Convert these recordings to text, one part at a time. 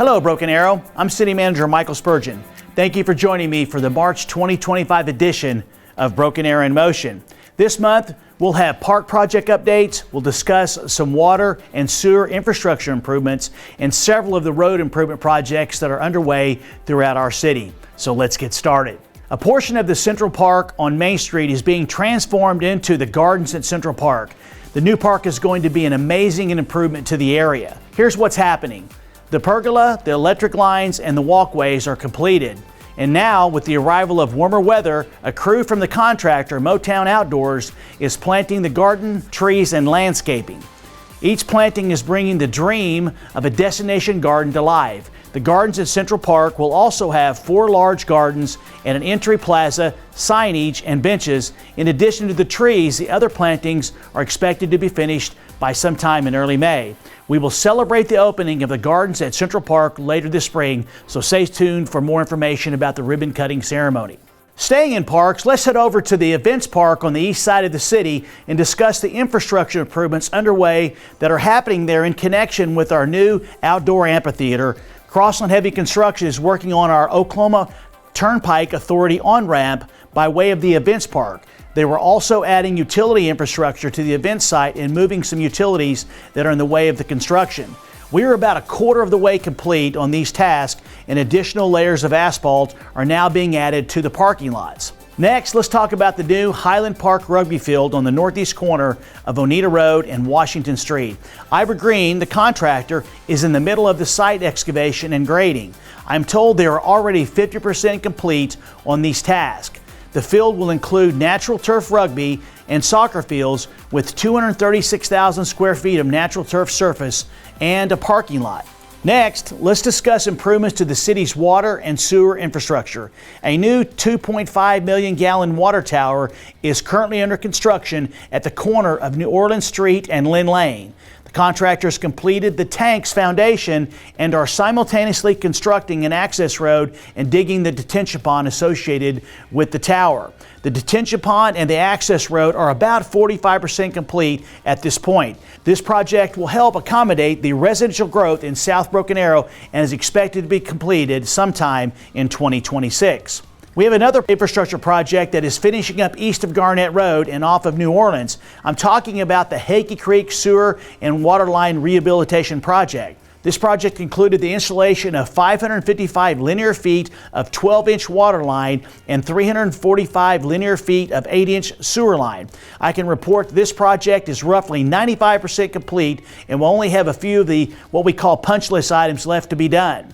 Hello, Broken Arrow. I'm City Manager Michael Spurgeon. Thank you for joining me for the March 2025 edition of Broken Arrow in Motion. This month, we'll have park project updates, we'll discuss some water and sewer infrastructure improvements, and several of the road improvement projects that are underway throughout our city. So let's get started. A portion of the Central Park on Main Street is being transformed into the Gardens at Central Park. The new park is going to be an amazing improvement to the area. Here's what's happening. The pergola, the electric lines, and the walkways are completed. And now, with the arrival of warmer weather, a crew from the contractor, Motown Outdoors, is planting the garden, trees, and landscaping. Each planting is bringing the dream of a destination garden to life. The Gardens at Central Park will also have 4 large gardens and an entry plaza, signage, and benches. In addition to the trees, the other plantings are expected to be finished by sometime in early May. We will celebrate the opening of the Gardens at Central Park later this spring, so stay tuned for more information about the ribbon cutting ceremony. Staying in parks, let's head over to the Events Park on the east side of the city and discuss the infrastructure improvements underway that are happening there in connection with our new outdoor amphitheater. Crossland Heavy Construction is working on our Oklahoma Turnpike Authority on-ramp by way of the Events Park. They were also adding utility infrastructure to the event site and moving some utilities that are in the way of the construction. We are about a quarter of the way complete on these tasks, and additional layers of asphalt are now being added to the parking lots. Next, let's talk about the new Highland Park rugby field on the northeast corner of Oneida Road and Washington Street. Ivor Green, the contractor, is in the middle of the site excavation and grading. I'm told they are already 50% complete on these tasks. The field will include natural turf rugby and soccer fields with 236,000 square feet of natural turf surface and a parking lot. Next, let's discuss improvements to the city's water and sewer infrastructure. A new 2.5 million gallon water tower is currently under construction at the corner of New Orleans Street and Lynn Lane. The contractors completed the tank's foundation and are simultaneously constructing an access road and digging the detention pond associated with the tower. The detention pond and the access road are about 45% complete at this point. This project will help accommodate the residential growth in South Broken Arrow and is expected to be completed sometime in 2026. We have another infrastructure project that is finishing up east of Garnett Road and off of New Orleans. I'm talking about the Hakey Creek Sewer and Water Line Rehabilitation Project. This project included the installation of 555 linear feet of 12-inch water line and 345 linear feet of 8-inch sewer line. I can report this project is roughly 95% complete and will only have a few of the what we call punch list items left to be done.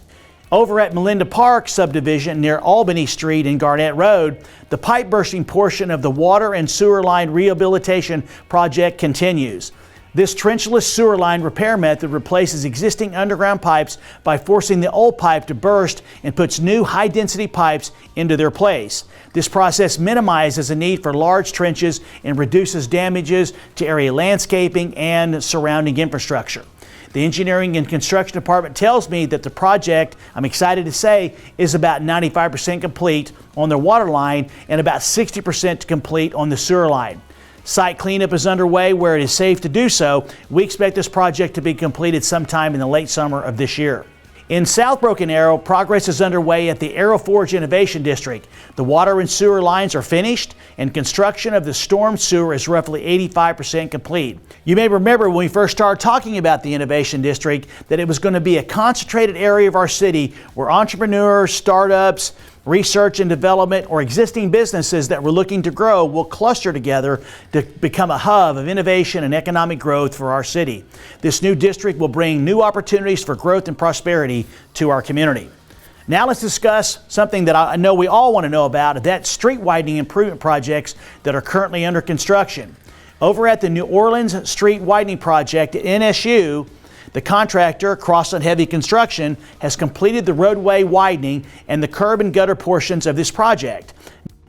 Over at Melinda Park subdivision near Albany Street and Garnett Road, the pipe bursting portion of the water and sewer line rehabilitation project continues. This trenchless sewer line repair method replaces existing underground pipes by forcing the old pipe to burst and puts new high-density pipes into their place. This process minimizes the need for large trenches and reduces damages to area landscaping and surrounding infrastructure. The engineering and construction department tells me that the project, I'm excited to say, is about 95% complete on their water line and about 60% complete on the sewer line. Site cleanup is underway where it is safe to do so. We expect this project to be completed sometime in the late summer of this year. In South Broken Arrow, progress is underway at the Arrow Forge Innovation District. The water and sewer lines are finished, and construction of the storm sewer is roughly 85% complete. You may remember when we first started talking about the Innovation District that it was going to be a concentrated area of our city where entrepreneurs, startups, research and development, or existing businesses that were looking to grow will cluster together to become a hub of innovation and economic growth for our city. This new district will bring new opportunities for growth and prosperity to our community. Now let's discuss something that I know we all want to know about, that's street widening improvement projects that are currently under construction. Over at the New Orleans Street Widening Project at NSU, the contractor, Crossland Heavy Construction, has completed the roadway widening and the curb and gutter portions of this project.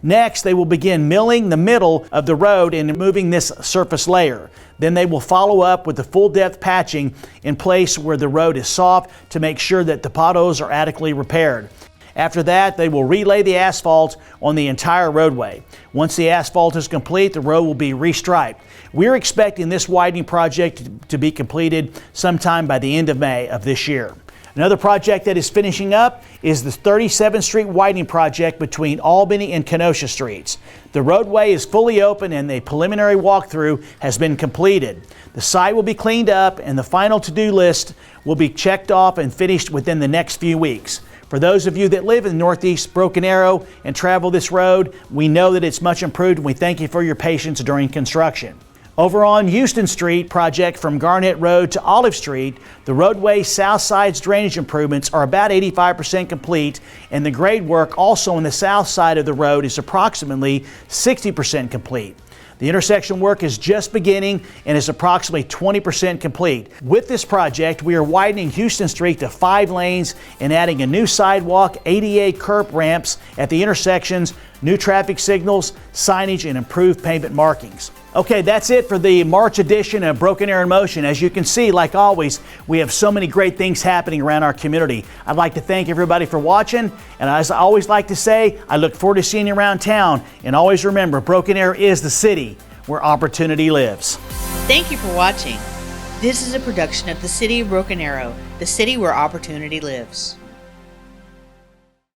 Next, they will begin milling the middle of the road and moving this surface layer. Then they will follow up with the full depth patching in place where the road is soft to make sure that the potholes are adequately repaired. After that, they will relay the asphalt on the entire roadway. Once the asphalt is complete, the road will be restriped. We're expecting this widening project to be completed sometime by the end of May of this year. Another project that is finishing up is the 37th Street widening project between Albany and Kenosha Streets. The roadway is fully open and the preliminary walkthrough has been completed. The site will be cleaned up and the final to-do list will be checked off and finished within the next few weeks. For those of you that live in Northeast Broken Arrow and travel this road, we know that it's much improved and we thank you for your patience during construction. Over on Houston Street project from Garnett Road to Olive Street, the roadway south side's drainage improvements are about 85% complete, and the grade work also on the south side of the road is approximately 60% complete. The intersection work is just beginning and is approximately 20% complete. With this project, we are widening Houston Street to 5 lanes and adding a new sidewalk, ADA curb ramps at the intersections, new traffic signals, signage, and improved pavement markings. Okay, that's it for the March edition of Broken Arrow in Motion. As you can see, like always, we have so many great things happening around our community. I'd like to thank everybody for watching, and as I always like to say, I look forward to seeing you around town. And always remember, Broken Arrow is the city where opportunity lives. Thank you for watching. This is a production of the City of Broken Arrow, the city where opportunity lives.